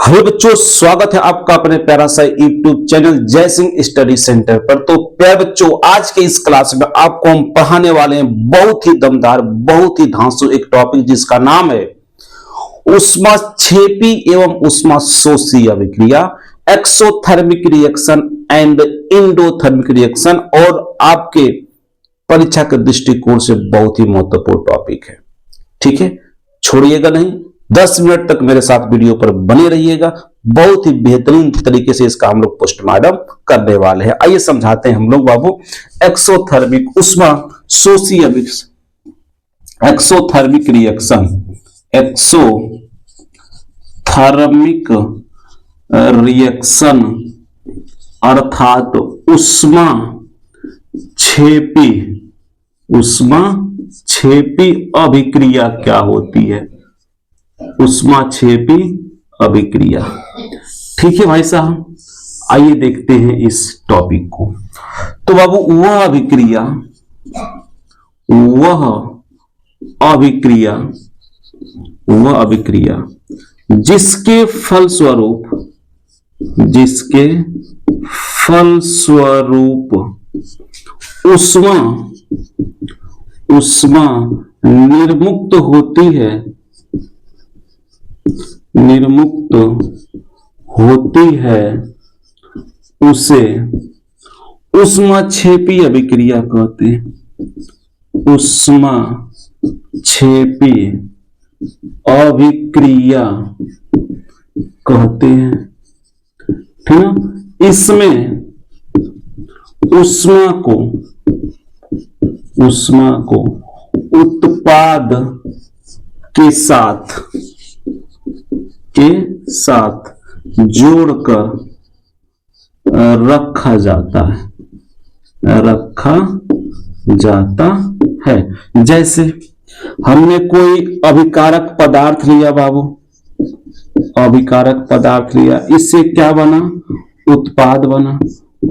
Hello बच्चों, स्वागत है आपका अपने प्यारा सा यूट्यूब चैनल जय सिंह स्टडी सेंटर पर। तो प्यारे बच्चों, आज के इस क्लास में आपको हम पढ़ाने वाले हैं बहुत ही दमदार, बहुत ही धांसू एक टॉपिक जिसका नाम है ऊष्माक्षेपी एवं ऊष्माशोषी अभिक्रिया, exothermic reaction and endothermic reaction. और आपके परीक्षा के दृष्टिकोण से बहुत ही महत्वपूर्ण टॉपिक है। ठीक है, छोड़िएगा नहीं, 10 मिनट तक मेरे साथ वीडियो पर बने रहिएगा। बहुत ही बेहतरीन तरीके से इसका हम लोग पोस्टमार्टम करने वाले हैं। आइए समझाते हैं हम लोग बाबू। एक्सोथर्मिक ऊष्माशोषी एक्सोथर्मिक रिएक्शन, एक्सोथर्मिक रिएक्शन अर्थात ऊष्माक्षेपी अभिक्रिया क्या होती है? ऊष्माक्षेपी अभिक्रिया। ठीक है भाई साहब, आइए देखते हैं इस टॉपिक को। तो बाबू वह अभिक्रिया जिसके फलस्वरूप ऊष्मा निर्मुक्त होती है उसे ऊष्माक्षेपी अभिक्रिया कहते हैं। ऊष्माक्षेपी अभिक्रिया कहते हैं। ठीक है, इसमें ऊष्मा को उत्पाद के साथ जोड़कर रखा जाता है। जैसे हमने कोई अभिकारक पदार्थ लिया बाबू, इससे क्या बना? उत्पाद बना,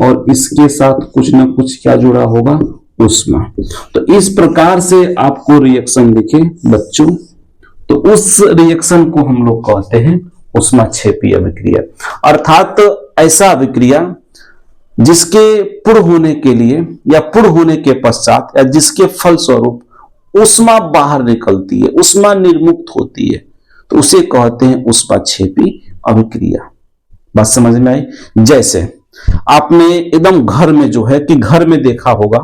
और इसके साथ कुछ ना कुछ क्या जुड़ा होगा? ऊष्मा। तो इस प्रकार से आपको रिएक्शन दिखे बच्चों, तो उस रिएक्शन को हम लोग कहते हैं ऊष्माक्षेपी अभिक्रिया। अर्थात ऐसा अभिक्रिया जिसके पूर्ण होने के लिए या पूर्ण होने के पश्चात या जिसके फलस्वरूप ऊष्मा बाहर निकलती है, ऊष्मा निर्मुक्त होती है, तो उसे कहते हैं ऊष्माक्षेपी अभिक्रिया। बात समझ में आई? जैसे आपने एकदम घर में जो है कि घर में देखा होगा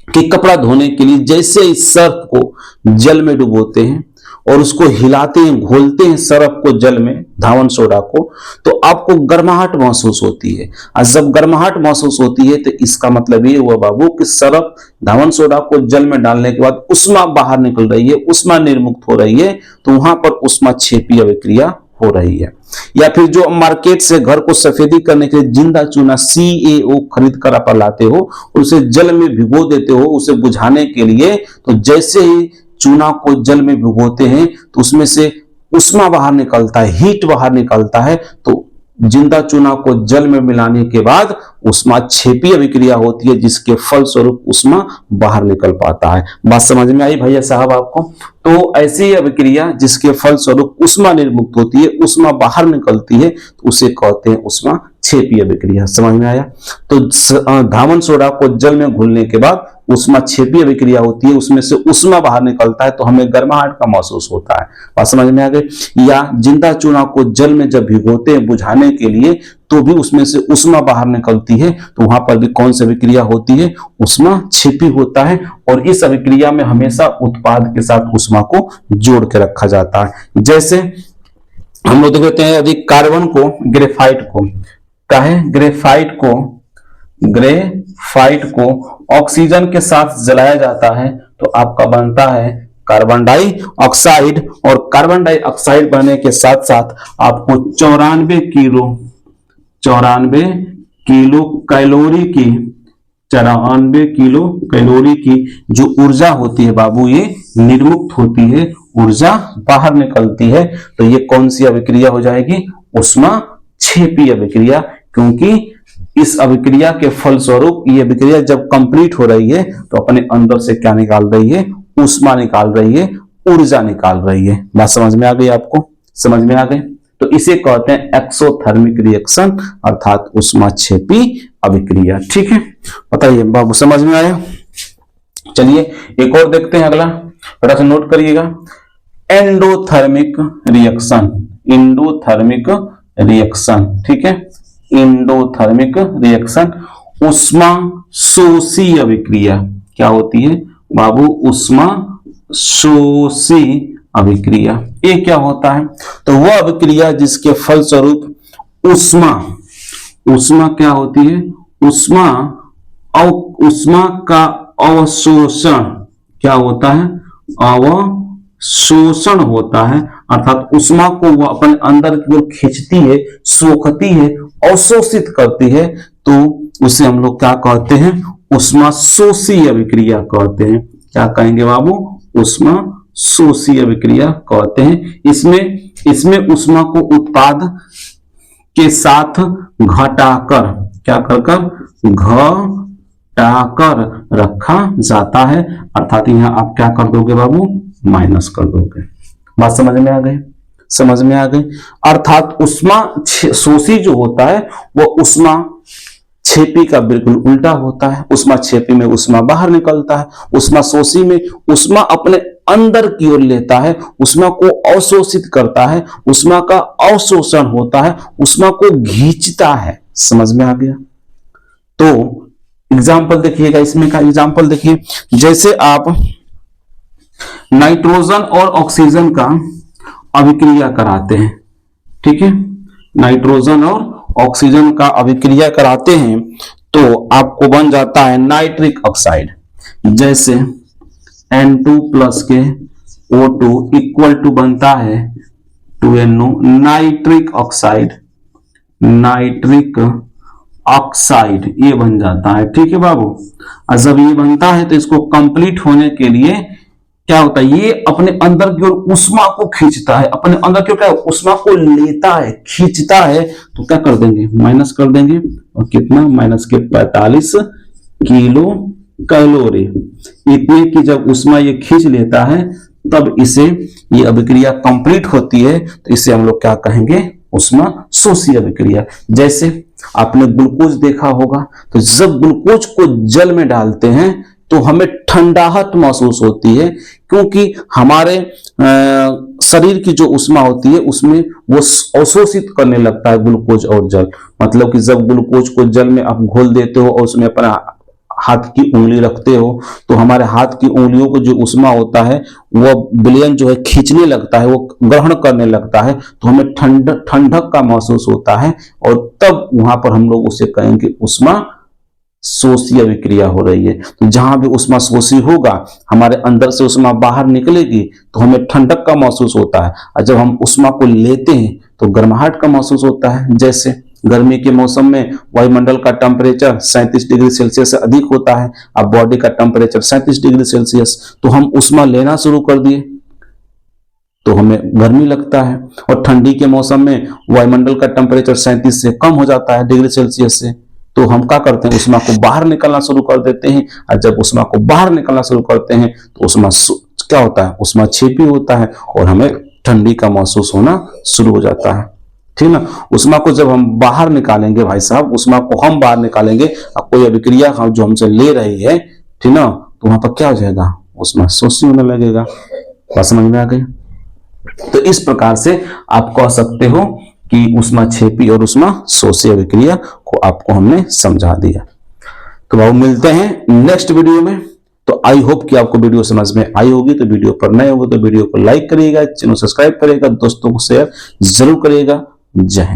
कि कपड़ा धोने के लिए जैसे इस सर्फ को जल में डुबोते हैं और उसको हिलाते हैं, घोलते हैं सर्फ को जल में, धावन सोडा को, तो आपको गर्माहट महसूस होती है। और जब गर्माहट महसूस होती है तो इसका मतलब ये हुआ बाबू कि सर्फ धावन सोडा को जल में डालने के बाद ऊष्मा बाहर निकल रही है, ऊष्मा निर्मुक्त हो रही है, तो वहां पर ऊष्माक्षेपी अभिक्रिया हो रही है। या फिर जो मार्केट से घर को सफेदी करने के लिए जिंदा चूना CaO खरीद कर आप लाते हो और उसे जल में भिगो देते हो उसे बुझाने के लिए, तो जैसे ही चूना को जल में भिगोते हैं तो उसमें से ऊष्मा बाहर निकलता है, हीट बाहर निकलता है। तो जिंदा चूना को जल में मिलाने के बाद ऊष्माक्षेपी अभिक्रिया होती है, जिसके फलस्वरूप ऊष्मा बाहर निकल पाता है। बात समझ में आई भैया साहब आपको? तो ऐसी अभिक्रिया जिसके फलस्वरूप ऊष्मा निर्मुक्त होती है, ऊष्मा बाहर निकलती है, तो उसे कहते हैं ऊष्माक्षेपी अभिक्रिया। समझ में आया? तो धावन सोडा को जल में घुलने के बाद ऊष्माक्षेपी अभिक्रिया होती है, उसमें से ऊष्मा बाहर निकलता है तो हमें गर्माहट का महसूस होता है। बात समझ में आ गई? या जिंदा चूना को जल में जब भिगोते हैं बुझाने के लिए तो भी उसमें से ऊष्मा बाहर निकलती है, तो वहां पर भी कौन सी अभिक्रिया होती है? ऊष्माक्षेपी होता है। और इस अभिक्रिया में हमेशा उत्पाद के साथ ऊष्मा को जोड़ के रखा जाता है। जैसे हम लोग देखते हैं यदि कार्बन को ग्रेफाइट को ऑक्सीजन के साथ जलाया जाता है तो आपका बनता है कार्बन डाइऑक्साइड। और कार्बन डाइऑक्साइड बनने के साथ साथ आपको 94 किलो कैलोरी की जो ऊर्जा होती है बाबू, ये निर्मुक्त होती है, ऊर्जा बाहर निकलती है। तो ये कौन सी अभिक्रिया हो जाएगी? ऊष्माक्षेपी अभिक्रिया। क्योंकि इस अभिक्रिया के फलस्वरूप ये अभिक्रिया जब कंप्लीट हो रही है तो अपने अंदर से क्या निकाल रही है? ऊष्मा निकाल रही है, ऊर्जा निकाल रही है। बात समझ में आ गई आपको? समझ में आ गई? तो इसे कहते हैं एक्सोथर्मिक रिएक्शन अर्थात ऊष्माक्षेपी अभिक्रिया। ठीक है, बताइए बाबू समझ में आया? चलिए एक और देखते हैं, अगला थोड़ा सा नोट करिएगा, एंडोथर्मिक रिएक्शन। एंडोथर्मिक रिएक्शन, ठीक है, एंडोथर्मिक रिएक्शन ऊष्मा शोषी अभिक्रिया। क्या होती है बाबू? ऊष्मा शोषी अभिक्रिया। ये क्या होता है? तो वह अभिक्रिया जिसके फलस्वरूप ऊष्मा क्या होती है? ऊष्मा का अवशोषण क्या होता है? अवशोषण होता है, अर्थात ऊष्मा को वह अपने अंदर की ओर खींचती है, सोखती है, अवशोषित करती है, तो उसे हम लोग क्या कहते हैं? ऊष्मा शोषी अभिक्रिया कहते हैं। क्या कहेंगे बाबू? ऊष्मा शोषी अभिक्रिया कहते हैं। इसमें ऊष्मा को उत्पाद के साथ घटाकर, क्या कर घटाकर रखा जाता है, अर्थात यहाँ आप क्या कर दोगे बाबू? माइनस कर दोगे। बात समझ में आ गई? समझ में आ गई। अर्थात ऊष्मा शोषी जो होता है वो ऊष्मा छेपी का बिल्कुल उल्टा होता है। ऊष्मा छेपी में ऊष्मा बाहर निकलता है, ऊष्मा शोषी में ऊष्मा अपने अंदर की ओर लेता है, ऊष्मा को अवशोषित करता है, ऊष्मा का अवशोषण होता है, ऊष्मा को खींचता है। समझ में आ गया? तो एग्जाम्पल देखिएगा, इसमें का एग्जाम्पल देखिए, जैसे आप नाइट्रोजन और ऑक्सीजन का अभिक्रिया कराते हैं, ठीक है, नाइट्रोजन और ऑक्सीजन का अभिक्रिया कराते हैं तो आपको बन जाता है नाइट्रिक ऑक्साइड। जैसे N2 प्लस के O2 इक्वल टू बनता है 2NO, nitric oxide, nitric oxide ये बन जाता है। ठीक है बाबू, और जब ये बनता है तो इसको कंप्लीट होने के लिए क्या होता है? ये अपने अंदर की ओर ऊष्मा को खींचता है, अपने अंदर की ओर क्या ऊष्मा को लेता है, खींचता है, तो क्या कर देंगे? माइनस कर देंगे। और कितना? माइनस के 45 किलो कैलोरी। इतने की जब ऊष्मा ये खींच लेता है तब इसे ये अभिक्रिया कंप्लीट होती है, तो इसे हम लोग क्या कहेंगे? ऊष्मा शोषी अभिक्रिया। जैसे आपने ग्लूकोज देखा होगा, तो जब ग्लूकोज को जल में डालते हैं तो हमें ठंडाहट महसूस होती है, क्योंकि हमारे शरीर की जो ऊष्मा होती है उसमें वो अवशोषित करने लगता है ग्लूकोज और जल। मतलब कि जब ग्लूकोज को जल में आप घोल देते हो और उसमें अपना हाथ की उंगली रखते हो तो हमारे हाथ की उंगलियों को जो ऊष्मा होता है वो विलयन जो है खींचने लगता है, वो ग्रहण करने लगता है, तो हमें ठंडक का महसूस होता है, और तब वहां पर हम लोग उसे कहेंगे ऊष्मा शोषी अभिक्रिया हो रही है। तो जहां भी ऊष्मा शोषी होगा, हमारे अंदर से ऊष्मा बाहर निकलेगी तो हमें ठंडक का महसूस होता है, और जब हम ऊष्मा को लेते हैं तो गर्माहट का महसूस होता है। जैसे गर्मी के मौसम में वायुमंडल का टेम्परेचर 37 डिग्री सेल्सियस से अधिक होता है, अब बॉडी का टेम्परेचर 37 डिग्री सेल्सियस, तो हम ऊष्मा लेना शुरू कर दिए तो हमें गर्मी लगता है। और ठंडी के मौसम में वायुमंडल का टेम्परेचर 37 से कम हो जाता है डिग्री सेल्सियस से, तो हम क्या करते हैं? ऊष्मा को बाहर निकलना शुरू कर देते हैं, और जब ऊष्मा को बाहर निकलना शुरू करते हैं तो ऊष्मा क्या होता है? ऊष्मा छेपी होता है और हमें ठंडी का महसूस होना शुरू हो जाता है। ठीक ना? ऊष्मा को जब हम बाहर निकालेंगे भाई साहब, ऊष्मा को हम बाहर निकालेंगे और कोई अभिक्रिया जो हमसे ले रही है, ठीक ना, तो वहां पर क्या हो जाएगा? ऊष्मा शोषी होने लगेगा। बात समझ में आ गई? तो इस प्रकार से आप कह सकते हो कि ऊष्मा छेपी और ऊष्मा शोषी अभिक्रिया को आपको हमने समझा दिया। तो बाबू मिलते हैं नेक्स्ट वीडियो में। तो आई होप कि आपको वीडियो समझ में आई होगी। तो वीडियो पर नए होगे तो वीडियो को लाइक करिएगा, चैनल सब्सक्राइब करिएगा, दोस्तों को शेयर जरूर करिएगा। जय हिंद।